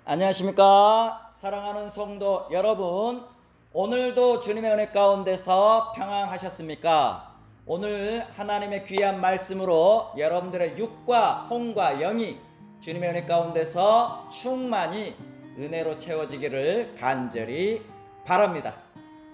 안녕하십니까 사랑하는 성도 여러분, 오늘도 주님의 은혜 가운데서 평안하셨습니까? 오늘 하나님의 귀한 말씀으로 여러분들의 육과 혼과 영이 주님의 은혜 가운데서 충만히 은혜로 채워지기를 간절히 바랍니다.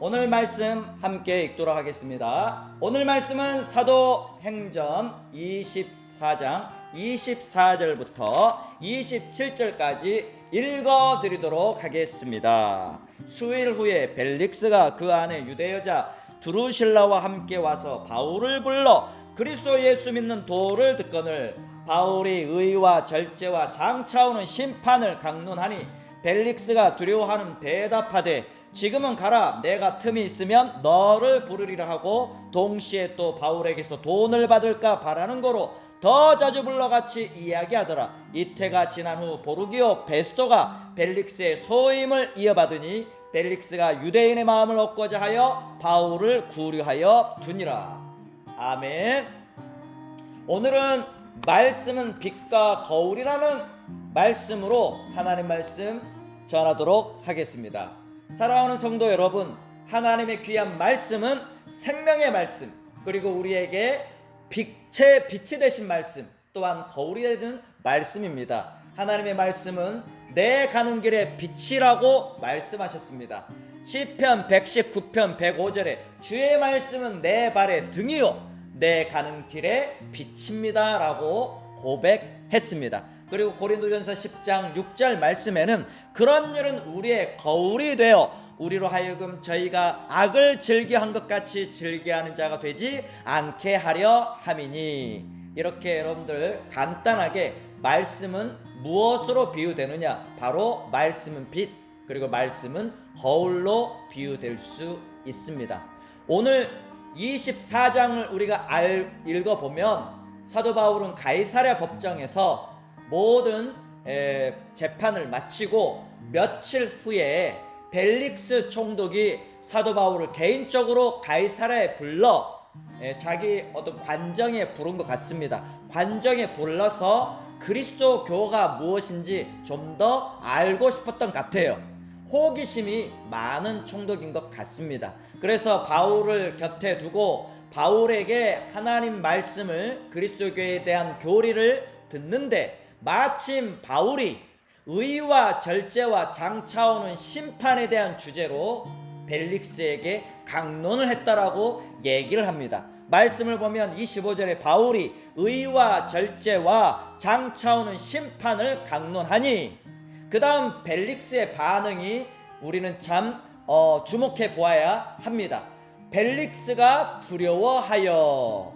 오늘 말씀 함께 읽도록 하겠습니다. 오늘 말씀은 사도행전 24장 24절부터 27절까지 읽어드리도록 하겠습니다. 수일 후에 벨릭스가 그 안에 유대 여자 드루실라와 함께 와서 바울을 불러 그리스도 예수 믿는 도를 듣거늘 바울이 의와 절제와 장차오는 심판을 강론하니 벨릭스가 두려워하는 대답하되 지금은 가라, 내가 틈이 있으면 너를 부르리라 하고 동시에 또 바울에게서 돈을 받을까 바라는 거로 더 자주 불러같이 이야기하더라. 이태가 지난 후 보르기오 베스토가 벨릭스의 소임을 이어받으니 벨릭스가 유대인의 마음을 얻고자 하여 바울을 구류하여 두니라. 아멘. 오늘은 말씀은 빛과 거울이라는 말씀으로 하나님 말씀 전하도록 하겠습니다. 사랑하는 성도 여러분, 하나님의 귀한 말씀은 생명의 말씀, 그리고 우리에게 빛이 되신 말씀, 또한 거울이 되는 말씀입니다. 하나님의 말씀은 내 가는 길에 빛이라고 말씀하셨습니다. 시편 119편 105절에 주의 말씀은 내 발의 등이요 내 가는 길에 빛입니다 라고 고백했습니다. 그리고 고린도전서 10장 6절 말씀에는 그런 일은 우리의 거울이 되어 우리로 하여금 저희가 악을 즐겨한 것 같이 즐겨하는 자가 되지 않게 하려 함이니. 이렇게 여러분들 간단하게 말씀은 무엇으로 비유되느냐? 바로 말씀은 빛, 그리고 말씀은 거울로 비유될 수 있습니다. 오늘 24장을 우리가 읽어보면 사도 바울은 가이사랴 법정에서 모든 재판을 마치고 며칠 후에 벨릭스 총독이 사도 바울을 개인적으로 가이사랴에 불러 자기 어떤 관정에 부른 것 같습니다. 관정에 불러서 그리스도 교가 무엇인지 좀 더 알고 싶었던 것 같아요. 호기심이 많은 총독인 것 같습니다. 그래서 바울을 곁에 두고 바울에게 하나님 말씀을, 그리스도 교회에 대한 교리를 듣는데 마침 바울이 의와 절제와 장차오는 심판에 대한 주제로 벨릭스에게 강론을 했다라고 얘기를 합니다. 말씀을 보면 25절에 바울이 의와 절제와 장차오는 심판을 강론하니, 그 다음 벨릭스의 반응이 우리는 참 주목해 보아야 합니다. 벨릭스가 두려워하여.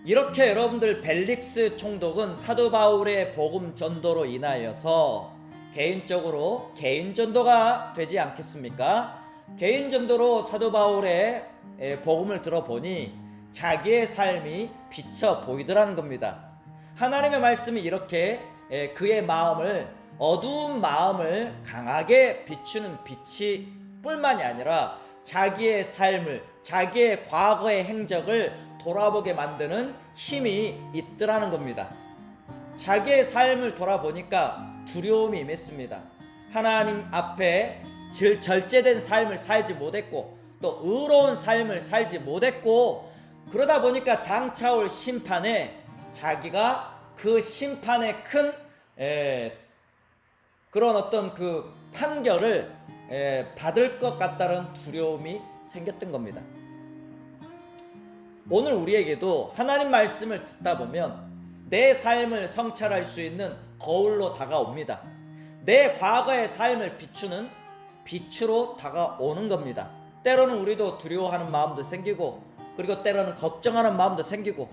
이렇게 여러분들 벨릭스 총독은 사도 바울의 복음 전도로 인하여서 개인 전도가 되지 않겠습니까? 개인 전도로 사도 바울의 복음을 들어보니 자기의 삶이 비쳐 보이더라는 겁니다. 하나님의 말씀이 이렇게 그의 마음을, 어두운 마음을 강하게 비추는 빛이 뿐만이 아니라 자기의 삶을, 자기의 과거의 행적을 돌아보게 만드는 힘이 있더라는 겁니다. 자기의 삶을 돌아보니까 두려움이 임했습니다. 하나님 앞에 절제된 삶을 살지 못했고 또 의로운 삶을 살지 못했고, 그러다 보니까 장차올 심판에 자기가 그 심판의 큰 그런 어떤 그 판결을 받을 것 같다는 두려움이 생겼던 겁니다. 오늘 우리에게도 하나님 말씀을 듣다 보면 내 삶을 성찰할 수 있는 거울로 다가옵니다. 내 과거의 삶을 비추는 빛으로 다가오는 겁니다. 때로는 우리도 두려워하는 마음도 생기고, 그리고 때로는 걱정하는 마음도 생기고,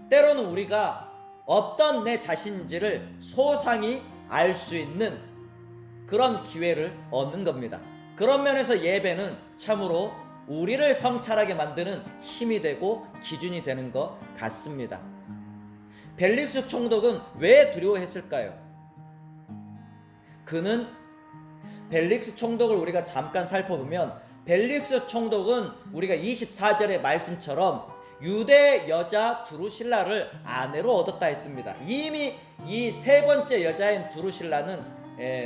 때로는 우리가 어떤 내 자신인지를 소상히 알 수 있는 그런 기회를 얻는 겁니다. 그런 면에서 예배는 참으로 우리를 성찰하게 만드는 힘이 되고 기준이 되는 것 같습니다. 벨릭스 총독은 왜 두려워했을까요? 그는 벨릭스 총독을 우리가 잠깐 살펴보면 벨릭스 총독은 우리가 24절의 말씀처럼 유대 여자 두루실라를 아내로 얻었다 했습니다. 이미 이 세 번째 여자인 두루실라는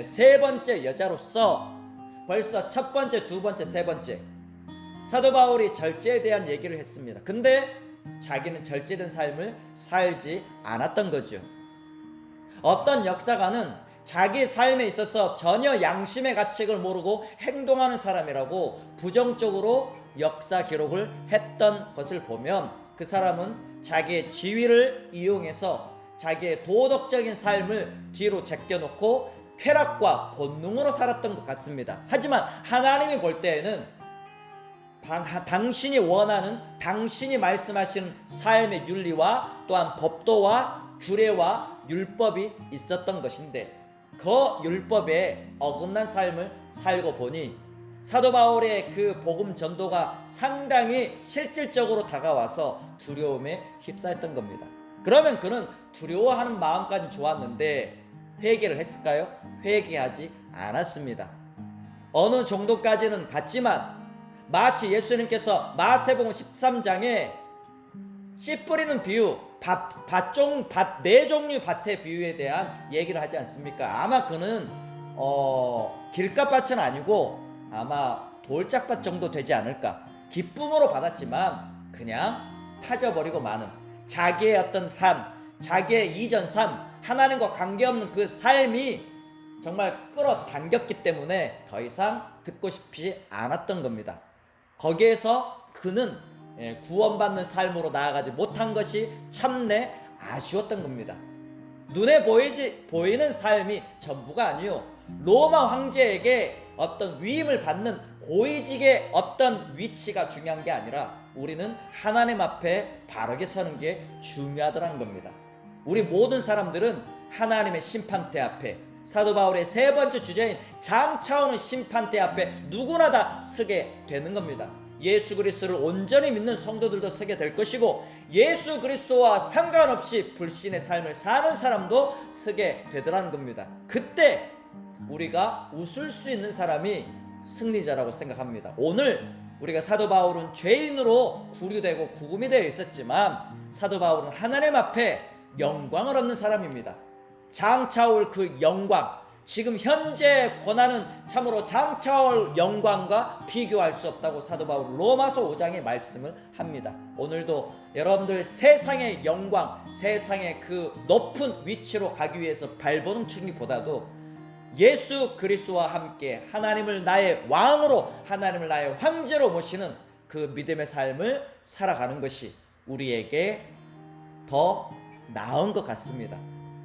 세 번째 여자로서 벌써 첫 번째, 두 번째, 세 번째 사도 바울이 절제에 대한 얘기를 했습니다. 근데 자기는 절제된 삶을 살지 않았던 거죠. 어떤 역사가는 자기 삶에 있어서 전혀 양심의 가책을 모르고 행동하는 사람이라고 부정적으로 역사 기록을 했던 것을 보면 그 사람은 자기의 지위를 이용해서 자기의 도덕적인 삶을 뒤로 제껴놓고 쾌락과 본능으로 살았던 것 같습니다. 하지만 하나님이 볼 때에는 당신이 원하는, 당신이 말씀하시는 삶의 윤리와 또한 법도와 규례와 율법이 있었던 것인데 그 율법에 어긋난 삶을 살고 보니 사도 바울의 그 복음 전도가 상당히 실질적으로 다가와서 두려움에 휩싸였던 겁니다. 그러면 그는 두려워하는 마음까지 좋았는데 회개를 했을까요? 회개하지 않았습니다. 어느 정도까지는 갔지만 마치 예수님께서 마태복음 13장에 씨 뿌리는 비유, 네 종류 밭의 비유에 대한 얘기를 하지 않습니까? 아마 그는 길값밭은 아니고 아마 돌짝밭 정도 되지 않을까. 기쁨으로 받았지만 그냥 타져버리고 마는 자기의 어떤 삶, 자기의 이전 삶, 하나님과 관계없는 그 삶이 정말 끌어당겼기 때문에 더 이상 듣고 싶지 않았던 겁니다. 거기에서 그는 구원받는 삶으로 나아가지 못한 것이 참내 아쉬웠던 겁니다. 눈에 보이는 삶이 전부가 아니요, 로마 황제에게 어떤 위임을 받는 고위직의 어떤 위치가 중요한 게 아니라 우리는 하나님 앞에 바르게 서는 게 중요하다는 겁니다. 우리 모든 사람들은 하나님의 심판대 앞에, 사도 바울의 세 번째 주제인 장차오는 심판대 앞에 누구나 다 서게 되는 겁니다. 예수 그리스도를 온전히 믿는 성도들도 서게 될 것이고 예수 그리스도와 상관없이 불신의 삶을 사는 사람도 서게 되더라는 겁니다. 그때 우리가 웃을 수 있는 사람이 승리자라고 생각합니다. 오늘 우리가 사도 바울은 죄인으로 구류되고 구금이 되어 있었지만 사도 바울은 하나님 앞에 영광을 얻는 사람입니다. 장차올 그 영광, 지금 현재 고난은 참으로 장차올 영광과 비교할 수 없다고 사도 바울 로마서 5장에 말씀을 합니다. 오늘도 여러분들 세상의 영광, 세상의 그 높은 위치로 가기 위해서 발버둥 치기보다도 예수 그리스도와 함께 하나님을 나의 왕으로, 하나님을 나의 황제로 모시는 그 믿음의 삶을 살아가는 것이 우리에게 더 나은 것 같습니다.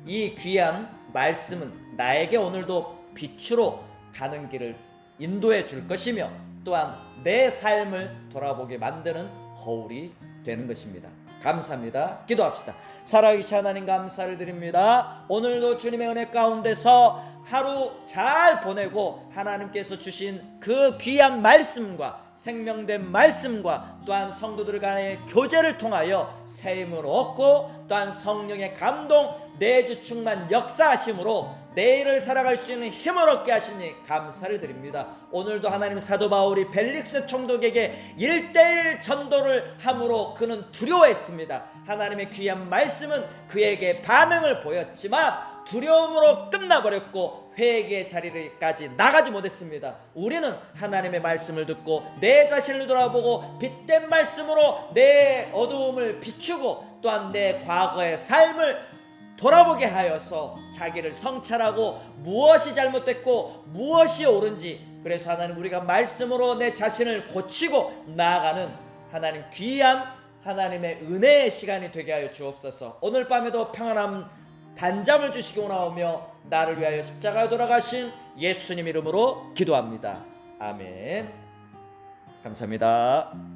이 귀한 말씀은 나에게 오늘도 빛으로 가는 길을 인도해 줄 것이며 또한 내 삶을 돌아보게 만드는 거울이 되는 것입니다. 감사합니다. 기도합시다. 살아계신 하나님 감사를 드립니다. 오늘도 주님의 은혜 가운데서 하루 잘 보내고 하나님께서 주신 그 귀한 말씀과 생명된 말씀과 또한 성도들 간의 교제를 통하여 새 힘을 얻고 또한 성령의 감동, 내주 충만 역사하심으로 내일을 살아갈 수 있는 힘을 얻게 하시니 감사를 드립니다. 오늘도 하나님 사도 바울이 벨릭스 총독에게 1:1 전도를 함으로 그는 두려워했습니다. 하나님의 귀한 말씀은 그에게 반응을 보였지만 두려움으로 끝나버렸고 회개의 자리까지 나가지 못했습니다. 우리는 하나님의 말씀을 듣고 내 자신을 돌아보고 빛된 말씀으로 내 어두움을 비추고 또한 내 과거의 삶을 돌아보게 하여서 자기를 성찰하고 무엇이 잘못됐고 무엇이 옳은지, 그래서 하나님 우리가 말씀으로 내 자신을 고치고 나아가는 하나님 귀한 하나님의 은혜의 시간이 되게 하여 주옵소서. 오늘 밤에도 평안함 단잠을 주시기 원하오며 나를 위하여 십자가에 돌아가신 예수님 이름으로 기도합니다. 아멘. 감사합니다.